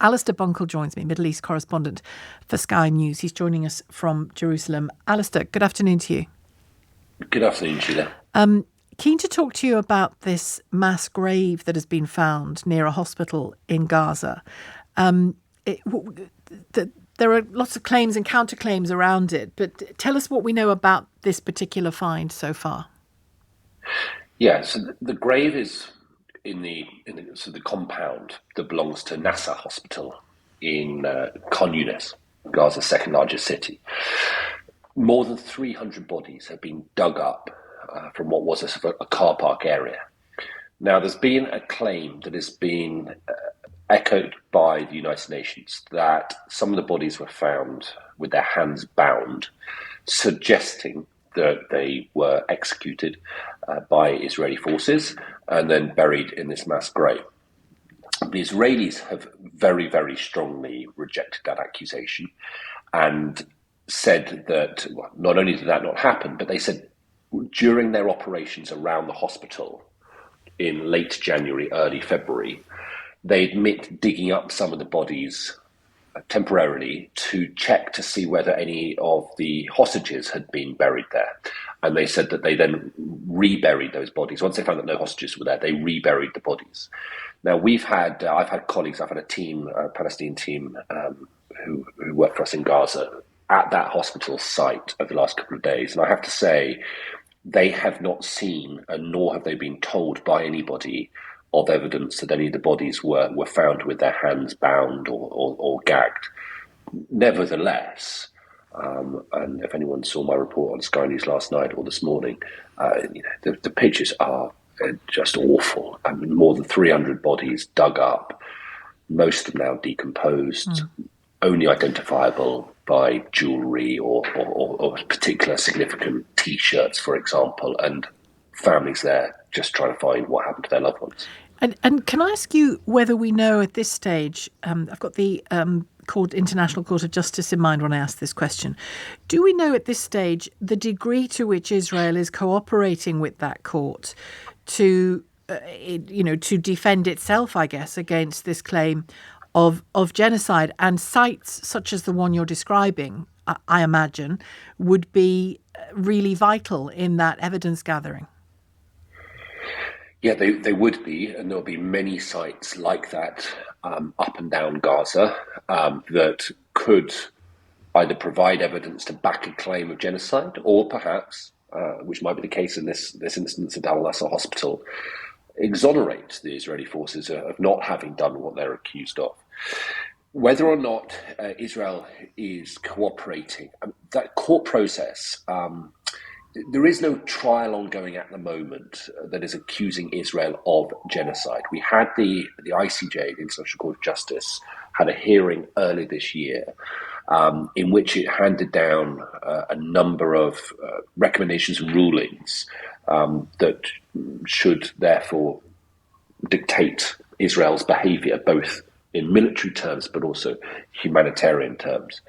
Alistair Bunkall joins me, Middle East correspondent for Sky News. He's joining us from Jerusalem. Alistair, good afternoon to you. Good afternoon, Sheila. Keen to talk to you about this mass grave that has been found near a hospital in Gaza. There are lots of claims and counterclaims around it, but tell us what we know about this particular find so far. Yeah, so the grave is in the compound that belongs to Nasser Hospital in Khan Younis, Gaza's second largest city. More than 300 bodies have been dug up from what was a car park area. Now, there's been a claim that has been echoed by the United Nations that some of the bodies were found with their hands bound, suggesting that they were executed by Israeli forces and then buried in this mass grave. The Israelis have very, very strongly rejected that accusation and said that not only did that not happen, but they said during their operations around the hospital in late January, early February, they admit digging up some of the bodies temporarily to check to see whether any of the hostages had been buried there. And they said that they then reburied those bodies. Once they found that no hostages were there, they reburied the bodies. Now, I've had colleagues, I've had a team, a Palestinian team who work for us in Gaza at that hospital site over the last couple of days. And I have to say, they have not seen, and nor have they been told by anybody of evidence that any of the bodies were found with their hands bound or gagged. Nevertheless, and if anyone saw my report on Sky News last night or this morning, the pictures are just awful. I mean, more than 300 bodies dug up, most of them now decomposed, only identifiable by jewellery or particular significant T-shirts, for example, and families there just trying to find what happened to their loved ones. And can I ask you whether we know at this stage, I've got the International Court of Justice in mind when I ask this question, do we know at this stage the degree to which Israel is cooperating with that court to defend itself, I guess, against this claim of genocide? And sites such as the one you're describing, I imagine, would be really vital in that evidence gathering. Yeah, they would be, and there'll be many sites like that up and down Gaza that could either provide evidence to back a claim of genocide, or perhaps, which might be the case in this instance at Al-Nasser Hospital, exonerate the Israeli forces of not having done what they're accused of. Whether or not Israel is cooperating, that court process, there is no trial ongoing at the moment that is accusing Israel of genocide. We had the ICJ, the International Court of Justice, had a hearing early this year in which it handed down a number of recommendations and rulings that should therefore dictate Israel's behaviour, both in military terms but also humanitarian terms.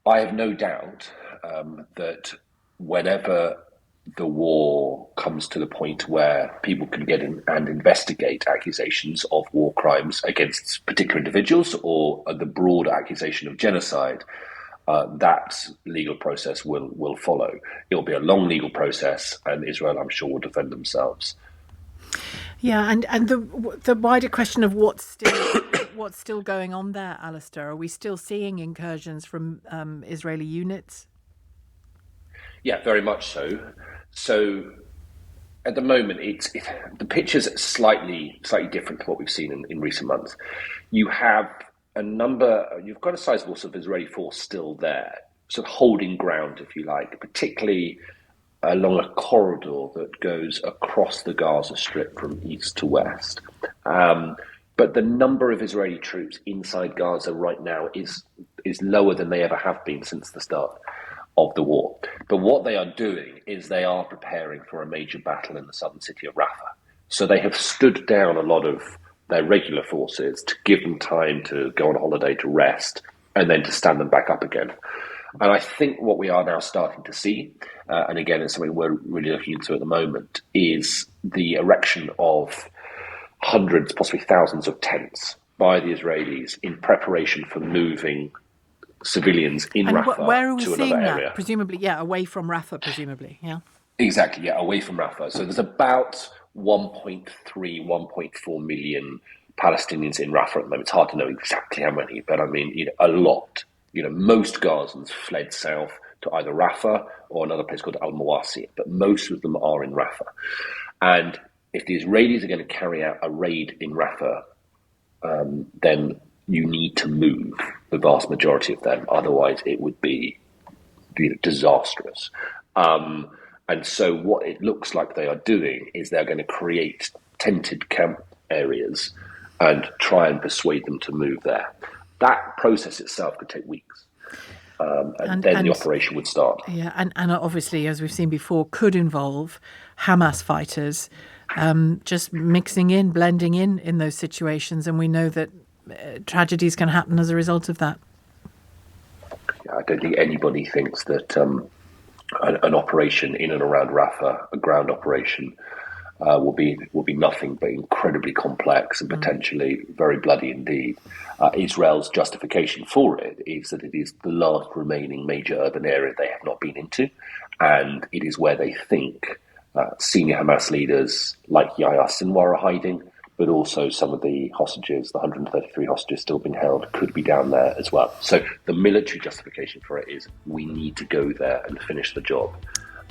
I have no doubt that whenever the war comes to the point where people can get in and investigate accusations of war crimes against particular individuals or the broader accusation of genocide, that legal process will follow. It will be a long legal process, and Israel, I'm sure, will defend themselves. Yeah, and the wider question of what's still going on there, Alistair. Are we still seeing incursions from Israeli units? Yeah, very much so. So at the moment, the picture's slightly different to what we've seen in recent months. You've got a sizable sort of Israeli force still there, sort of holding ground, if you like, particularly along a corridor that goes across the Gaza Strip from east to west. But the number of Israeli troops inside Gaza right now is lower than they ever have been since the start of the war. But what they are doing is they are preparing for a major battle in the southern city of Rafah. So they have stood down a lot of their regular forces to give them time to go on holiday, to rest, and then to stand them back up again. And I think what we are now starting to see, and again, it's something we're really looking into at the moment, is the erection of hundreds, possibly thousands of tents by the Israelis in preparation for moving civilians in And Rafah where are we to seeing another that? area. Presumably, away from Rafah, presumably, yeah. Exactly, away from Rafah. So there's about 1.3, 1.4 million Palestinians in Rafah at the moment. It's hard to know exactly how many, but I mean, a lot. Most Gazans fled south to either Rafah or another place called Al-Mawasi, but most of them are in Rafah. And if the Israelis are going to carry out a raid in Rafah, then you need to move the vast majority of them. Otherwise, it would be disastrous. And so what it looks like they are doing is they're going to create tented camp areas and try and persuade them to move there. That process itself could take weeks. And then the operation would start. Yeah, and obviously, as we've seen before, could involve Hamas fighters just blending in those situations. And we know that tragedies can happen as a result of that. I don't think anybody thinks that an operation in and around Rafah, a ground operation, will be nothing but incredibly complex and potentially very bloody indeed. Israel's justification for it is that it is the last remaining major urban area they have not been into, and it is where they think senior Hamas leaders like Yahya Sinwar are hiding, but also some of the hostages, the 133 hostages still being held, could be down there as well. So the military justification for it is we need to go there and finish the job.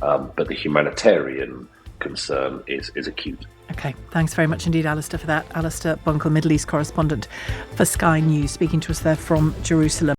But the humanitarian concern is acute. Okay, thanks very much indeed, Alistair, for that. Alistair Bunkall, Middle East correspondent for Sky News, speaking to us there from Jerusalem.